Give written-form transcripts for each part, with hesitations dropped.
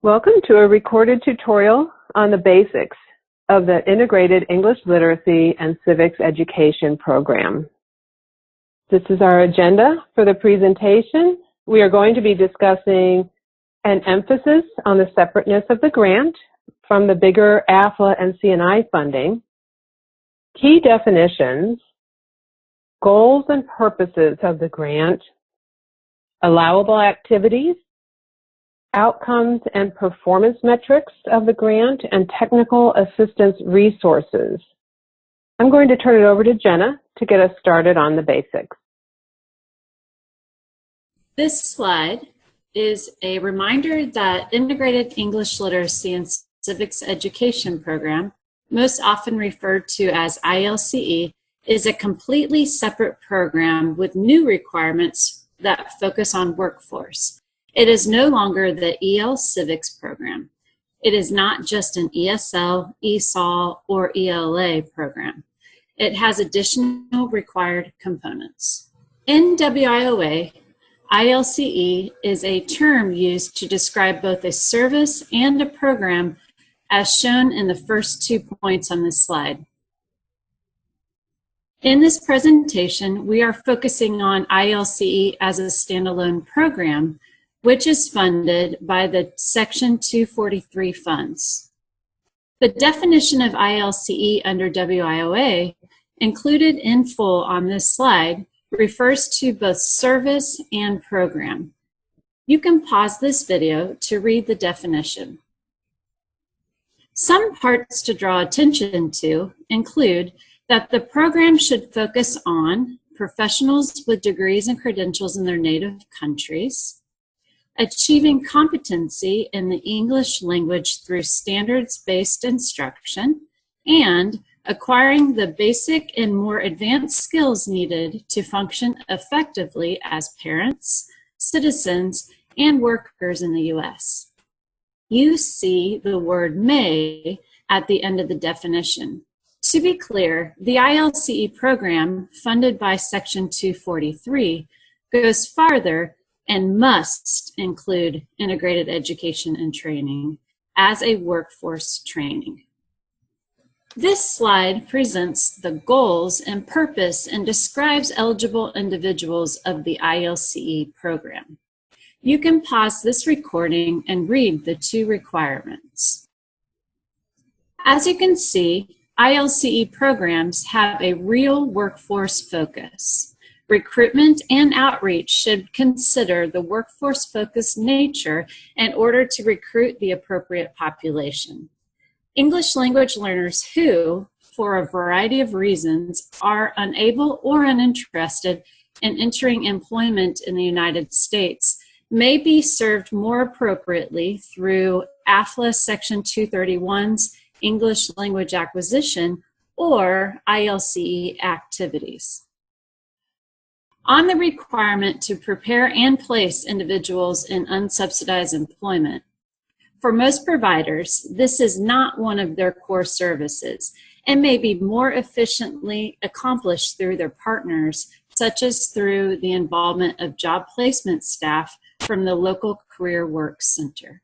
Welcome to a recorded tutorial on the basics of the Integrated English Literacy and Civics Education program. This is our agenda for the presentation. We are going to be discussing an emphasis on the separateness of the grant from the bigger AFLA and C&I funding, key definitions, goals and purposes of the grant, allowable activities, outcomes and performance metrics of the grant, and technical assistance resources. I'm going to turn it over to Jenna to get us started on the basics. This slide is a reminder that Integrated English Literacy and Civics Education program, most often referred to as IELCE, is a completely separate program with new requirements that focus on workforce. It is no longer the IELCE Civics program. It is not just an ESL, ESOL, or ELA program. It has additional required components. In WIOA, IELCE is a term used to describe both a service and a program as shown in the first 2 points on this slide. In this presentation, we are focusing on IELCE as a standalone program, which is funded by the Section 243 funds. The definition of IELCE under WIOA, included in full on this slide, refers to both service and program. You can pause this video to read the definition. Some parts to draw attention to include that the program should focus on professionals with degrees and credentials in their native countries, achieving competency in the English language through standards-based instruction, and acquiring the basic and more advanced skills needed to function effectively as parents, citizens, and workers in the U.S. You see the word may at the end of the definition. To be clear, the IELCE program, funded by Section 243, goes farther and must include integrated education and training as a workforce training. This slide presents the goals and purpose and describes eligible individuals of the IELCE program. You can pause this recording and read the 2 requirements. As you can see, IELCE programs have a real workforce focus. Recruitment and outreach should consider the workforce-focused nature in order to recruit the appropriate population. English language learners who, for a variety of reasons, are unable or uninterested in entering employment in the United States may be served more appropriately through AFLA Section 231's English language acquisition or IELCE activities. On the requirement to prepare and place individuals in unsubsidized employment, for most providers, this is not one of their core services and may be more efficiently accomplished through their partners, such as through the involvement of job placement staff from the local Career Work Center.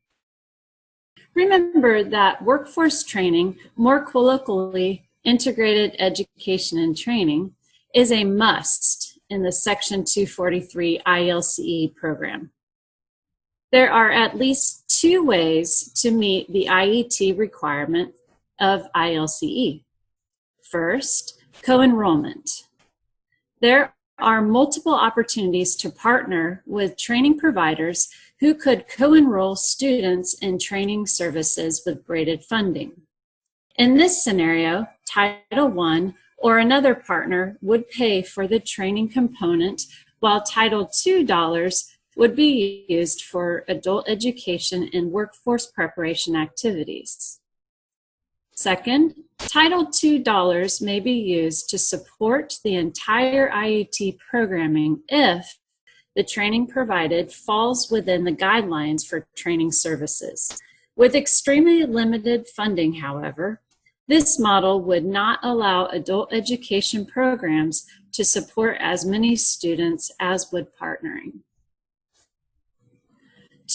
Remember that workforce training, more colloquially integrated education and training, is a must in the Section 243 IELCE program. There are at least 2 ways to meet the IET requirement of IELCE. First, co-enrollment. There are multiple opportunities to partner with training providers who could co-enroll students in training services with braided funding. In this scenario, Title I or another partner would pay for the training component, while Title II dollars would be used for adult education and workforce preparation activities. Second, Title II dollars may be used to support the entire IET programming if the training provided falls within the guidelines for training services. With extremely limited funding, however, this model would not allow adult education programs to support as many students as would partnering.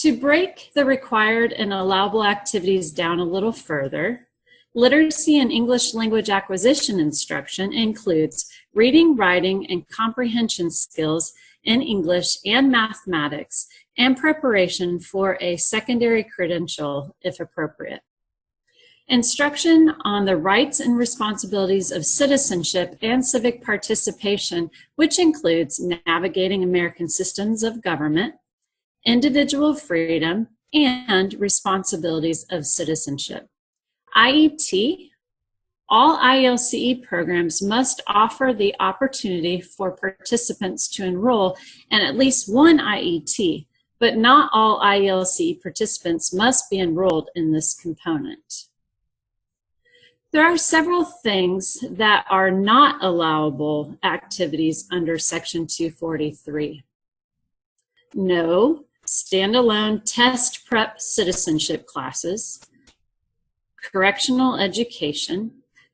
To break the required and allowable activities down a little further, literacy and English language acquisition instruction includes reading, writing, and comprehension skills in English and mathematics, and preparation for a secondary credential if appropriate. Instruction on the rights and responsibilities of citizenship and civic participation, which includes navigating American systems of government, individual freedom, and responsibilities of citizenship. IET. All IELCE programs must offer the opportunity for participants to enroll in at least one IET, but not all IELCE participants must be enrolled in this component. There are several things that are not allowable activities under Section 243. No standalone test prep citizenship classes, correctional education,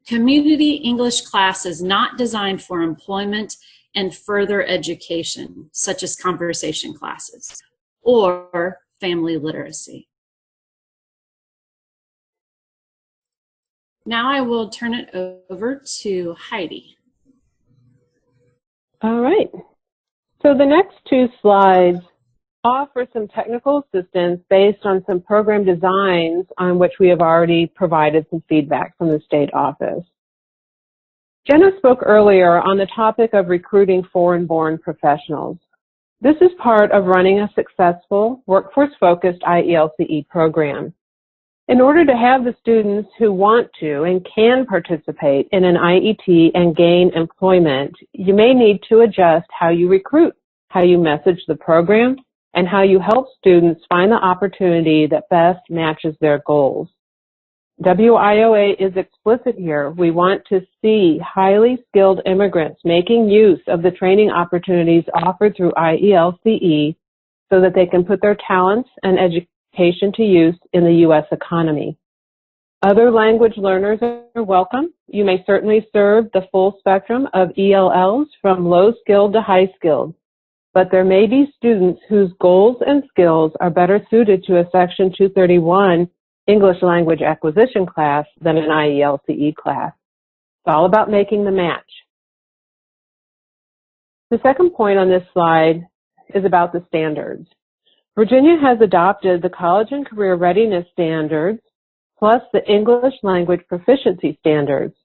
community English classes not designed for employment and further education, such as conversation classes, or family literacy. Now I will turn it over to Heidi. All right. So the next two slides offer some technical assistance based on some program designs on which we have already provided some feedback from the state office. Jenna spoke earlier on the topic of recruiting foreign-born professionals. This is part of running a successful, workforce-focused IELCE program. In order to have the students who want to and can participate in an IET and gain employment, you may need to adjust how you recruit, how you message the program, and how you help students find the opportunity that best matches their goals. WIOA is explicit here. We want to see highly skilled immigrants making use of the training opportunities offered through IELCE so that they can put their talents and education to use in the U.S. economy. Other language learners are welcome. You may certainly serve the full spectrum of ELLs from low skilled to high skilled, but there may be students whose goals and skills are better suited to a Section 231 English language acquisition class than an IELCE class. It's all about making the match. The second point on this slide is about the standards. Virginia has adopted the College and Career Readiness Standards plus the English Language Proficiency Standards.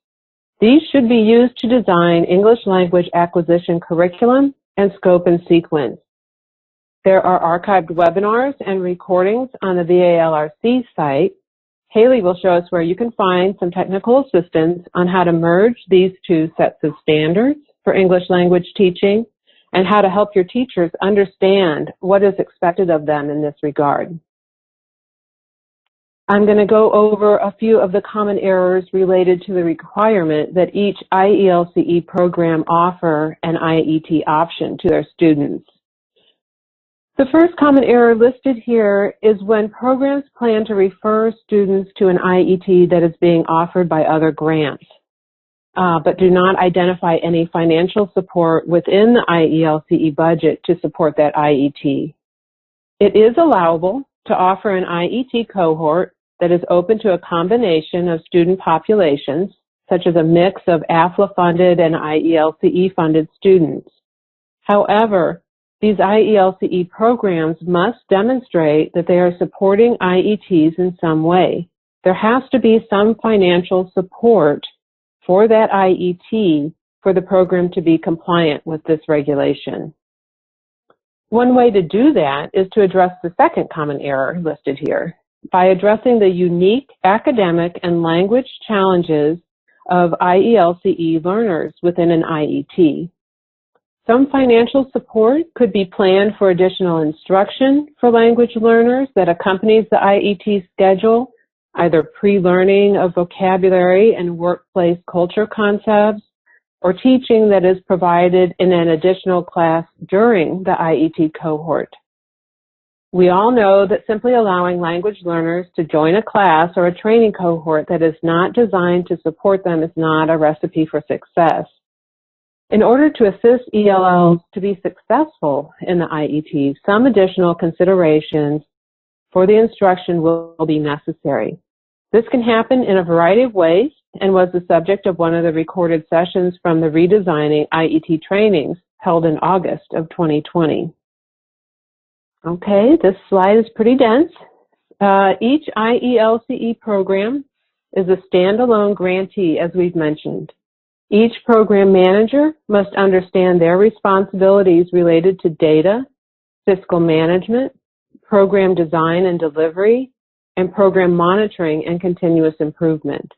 These should be used to design English language acquisition curriculum and scope and sequence. There are archived webinars and recordings on the VALRC site. Haley will show us where you can find some technical assistance on how to merge these two sets of standards for English language teaching and how to help your teachers understand what is expected of them in this regard. I'm going to go over a few of the common errors related to the requirement that each IELCE program offer an IET option to their students. The first common error listed here is when programs plan to refer students to an IET that is being offered by other grants, but do not identify any financial support within the IELCE budget to support that IET. It is allowable to offer an IET cohort that is open to a combination of student populations, such as a mix of AFLA-funded and IELCE-funded students. However, these IELCE programs must demonstrate that they are supporting IETs in some way. There has to be some financial support for that IET for the program to be compliant with this regulation. One way to do that is to address the second common error listed here by addressing the unique academic and language challenges of IELCE learners within an IET. Some financial support could be planned for additional instruction for language learners that accompanies the IET schedule, either pre-learning of vocabulary and workplace culture concepts, or teaching that is provided in an additional class during the IET cohort. We all know that simply allowing language learners to join a class or a training cohort that is not designed to support them is not a recipe for success. In order to assist ELLs to be successful in the IET, some additional considerations for the instruction will be necessary. This can happen in a variety of ways and was the subject of one of the recorded sessions from the Redesigning IET trainings held in August of 2020. Okay, this slide is pretty dense. Each IELCE program is a standalone grantee, as we've mentioned. Each program manager must understand their responsibilities related to data, fiscal management, program design and delivery, and program monitoring and continuous improvement.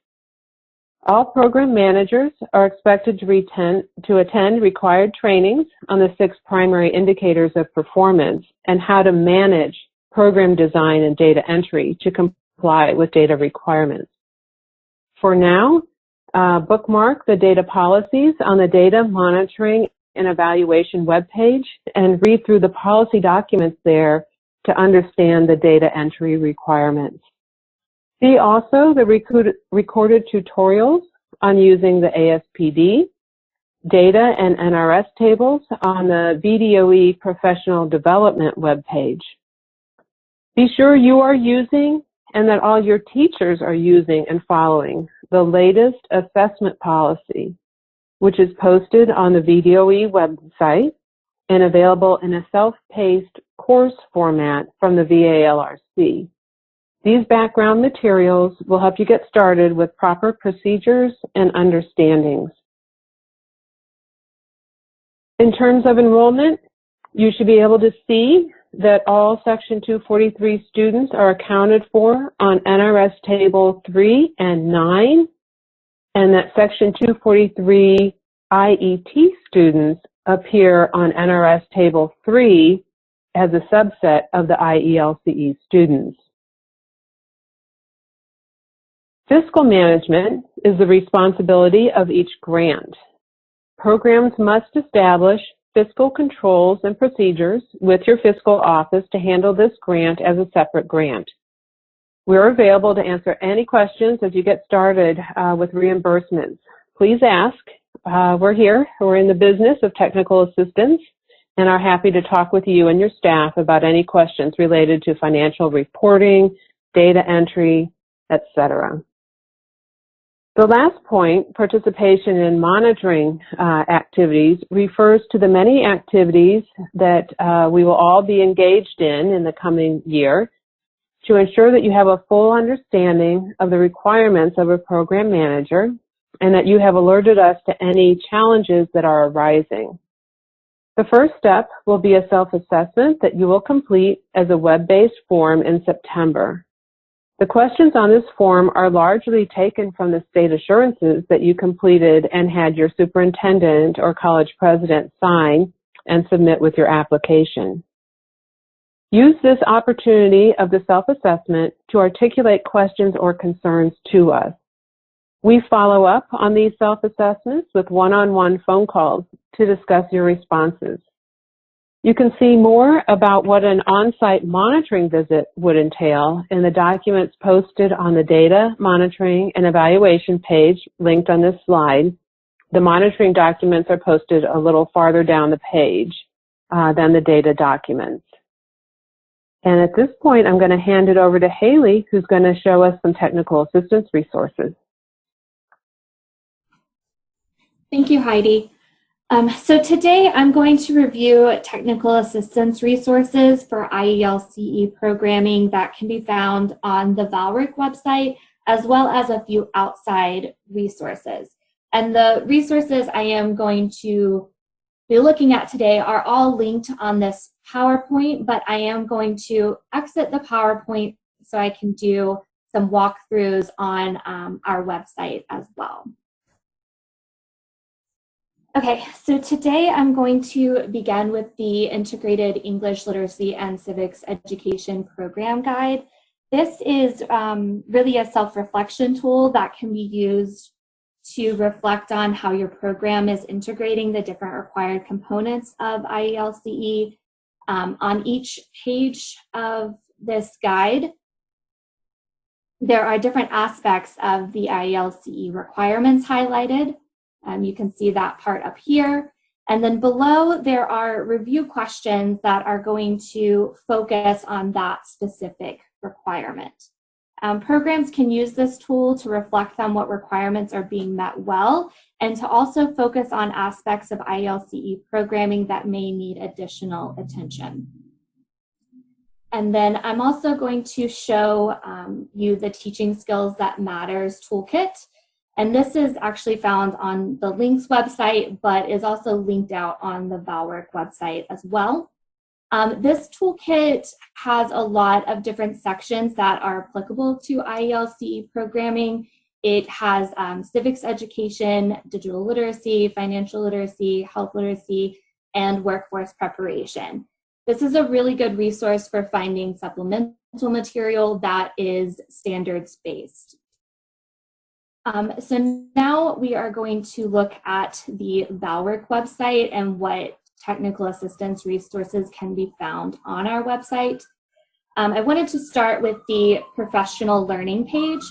All program managers are expected to attend required trainings on the 6 primary indicators of performance and how to manage program design and data entry to comply with data requirements. For now, bookmark the data policies on the Data Monitoring and Evaluation webpage and read through the policy documents there to understand the data entry requirements. See also the recorded tutorials on using the ASPD, data and NRS tables on the VDOE Professional Development webpage. Be sure you are using and that all your teachers are using and following the latest assessment policy, which is posted on the VDOE website and available in a self-paced course format from the VALRC. These background materials will help you get started with proper procedures and understandings. In terms of enrollment, you should be able to see that all Section 243 students are accounted for on NRS Table 3 and 9, and that Section 243 IET students appear on NRS Table 3 as a subset of the IELCE students. Fiscal management is the responsibility of each grant. Programs must establish fiscal controls and procedures with your fiscal office to handle this grant as a separate grant. We're available to answer any questions as you get started with reimbursements. Please ask. We're here. We're in the business of technical assistance and are happy to talk with you and your staff about any questions related to financial reporting, data entry, etc. The last point, participation in monitoring activities, refers to the many activities that we will all be engaged in the coming year to ensure that you have a full understanding of the requirements of a program manager and that you have alerted us to any challenges that are arising. The first step will be a self-assessment that you will complete as a web-based form in September. The questions on this form are largely taken from the state assurances that you completed and had your superintendent or college president sign and submit with your application. Use this opportunity of the self-assessment to articulate questions or concerns to us. We follow up on these self-assessments with one-on-one phone calls to discuss your responses. You can see more about what an on-site monitoring visit would entail in the documents posted on the Data Monitoring and Evaluation page linked on this slide. The monitoring documents are posted a little farther down the page than the data documents. And at this point, I'm going to hand it over to Haley, who's going to show us some technical assistance resources. Thank you, Heidi. So today I'm going to review technical assistance resources for IELCE programming that can be found on the VALRC website, as well as a few outside resources. And the resources I am going to be looking at today are all linked on this PowerPoint, but I am going to exit the PowerPoint so I can do some walkthroughs on our website as well. Okay, so today I'm going to begin with the Integrated English Literacy and Civics Education Program Guide. This is really a self-reflection tool that can be used to reflect on how your program is integrating the different required components of IELCE. On each page of this guide, there are different aspects of the IELCE requirements highlighted. You can see that part up here. And then below, there are review questions that are going to focus on that specific requirement. Programs can use this tool to reflect on what requirements are being met well, and to also focus on aspects of IELCE programming that may need additional attention. And then I'm also going to show you the Teaching Skills That Matters toolkit. And this is actually found on the LINCS website, but is also linked out on the VALWORK website as well. This toolkit has a lot of different sections that are applicable to IELCE programming. It has civics education, digital literacy, financial literacy, health literacy, and workforce preparation. This is a really good resource for finding supplemental material that is standards-based. So now we are going to look at the VALWORK website and what technical assistance resources can be found on our website. I wanted to start with the professional learning page.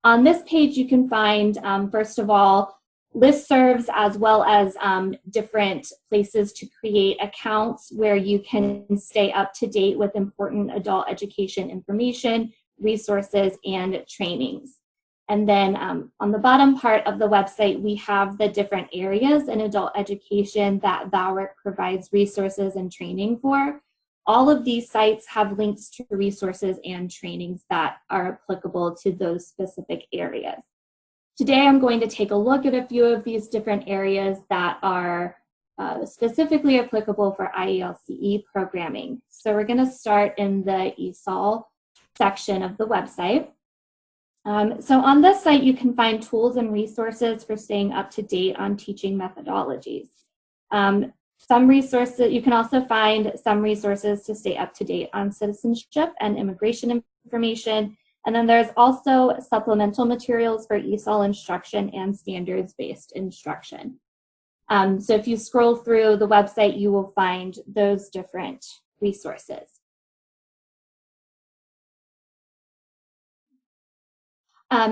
On this page, you can find, first of all, listservs as well as different places to create accounts where you can stay up to date with important adult education information, resources, and trainings. And then on the bottom part of the website, we have the different areas in adult education that VALWORK provides resources and training for. All of these sites have links to resources and trainings that are applicable to those specific areas. Today, I'm going to take a look at a few of these different areas that are specifically applicable for IELCE programming. So we're going to start in the ESOL section of the website. So on this site, you can find tools and resources for staying up to date on teaching methodologies. Some resources, you can also find some resources to stay up to date on citizenship and immigration information. And then there's also supplemental materials for ESOL instruction and standards-based instruction. So if you scroll through the website, you will find those different resources.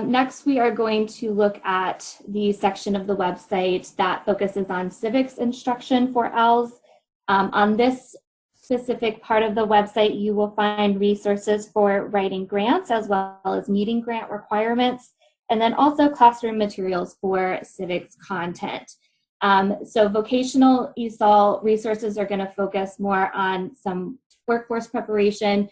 Next, we are going to look at the section of the website that focuses on civics instruction for IELTS. On this specific part of the website, you will find resources for writing grants as well as meeting grant requirements, and then also classroom materials for civics content. So vocational ESOL resources are going to focus more on some workforce preparation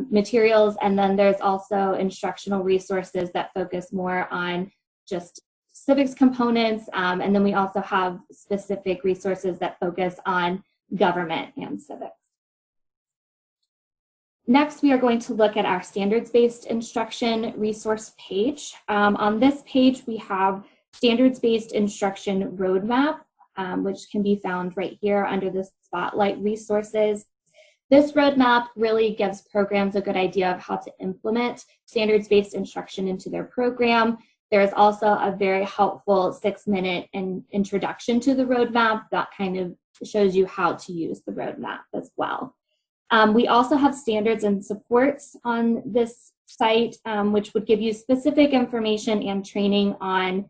materials, and then there's also instructional resources that focus more on just civics components, and then we also have specific resources that focus on government and civics. Next, we are going to look at our standards-based instruction resource page. On this page, we have standards-based instruction roadmap, which can be found right here under the Spotlight resources. This roadmap really gives programs a good idea of how to implement standards-based instruction into their program. There's also a very helpful 6-minute introduction to the roadmap that kind of shows you how to use the roadmap as well. We also have standards and supports on this site, which would give you specific information and training on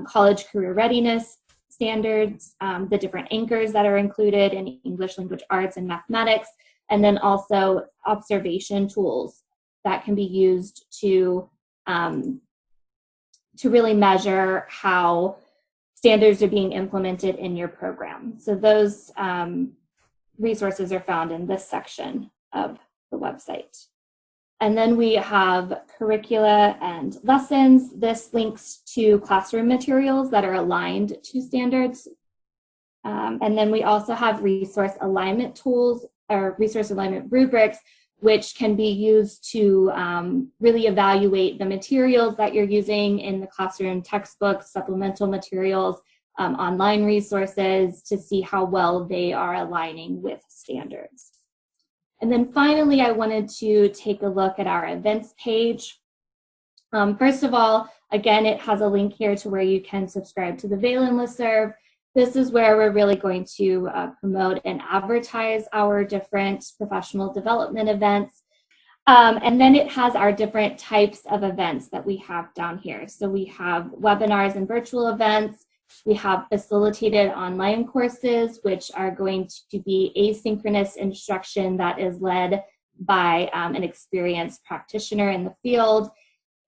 college career readiness standards, the different anchors that are included in English language arts and mathematics, and then also observation tools that can be used to really measure how standards are being implemented in your program. So those resources are found in this section of the website. And then we have curricula and lessons. This links to classroom materials that are aligned to standards. And then we also have resource alignment tools or resource alignment rubrics, which can be used to really evaluate the materials that you're using in the classroom textbooks, supplemental materials, online resources to see how well they are aligning with standards. And then finally, I wanted to take a look at our events page. First of all, again, it has a link here to where you can subscribe to the Valen listserv. This is where we're really going to promote and advertise our different professional development events. And then it has our different types of events that we have down here. So we have webinars and virtual events, We have facilitated online courses, which are going to be asynchronous instruction that is led by an experienced practitioner in the field.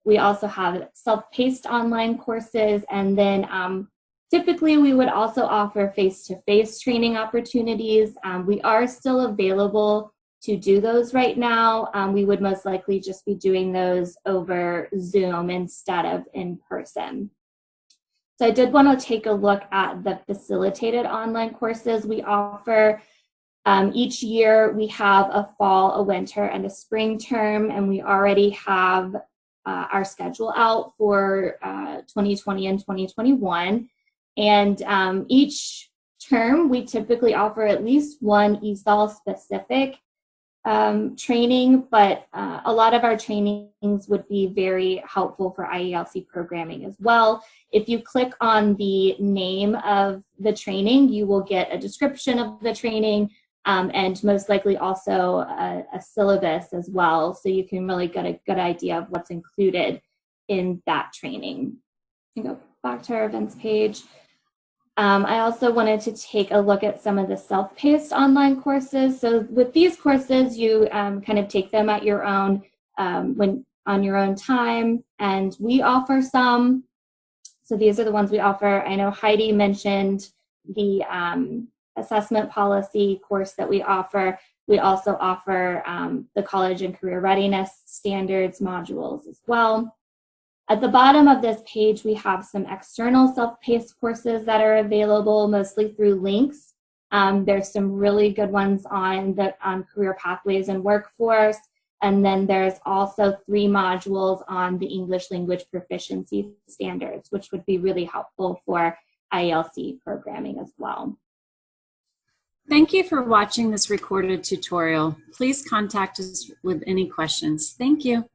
We also have self-paced online courses, and then typically we would also offer face-to-face training opportunities. We are still available to do those right now. We would most likely just be doing those over Zoom instead of in person. So I did want to take a look at the facilitated online courses we offer. Each year we have a fall, a winter, and a spring term, and we already have our schedule out for 2020 and 2021. And each term we typically offer at least one ESOL specific training, but a lot of our trainings would be very helpful for IELCE programming as well. If you click on the name of the training, you will get a description of the training and most likely also a syllabus as well, so you can really get a good idea of what's included in that training. You can go back to our events page. I also wanted to take a look at some of the self-paced online courses. So with these courses, you kind of take them at your own, on your own time, and we offer some. So these are the ones we offer. I know Heidi mentioned the assessment policy course that we offer. We also offer the college and career readiness standards modules as well. At the bottom of this page, we have some external self-paced courses that are available mostly through links. There's some really good ones on career pathways and workforce. And then there's also 3 modules on the English language proficiency standards, which would be really helpful for IELCE programming as well. Thank you for watching this recorded tutorial. Please contact us with any questions. Thank you.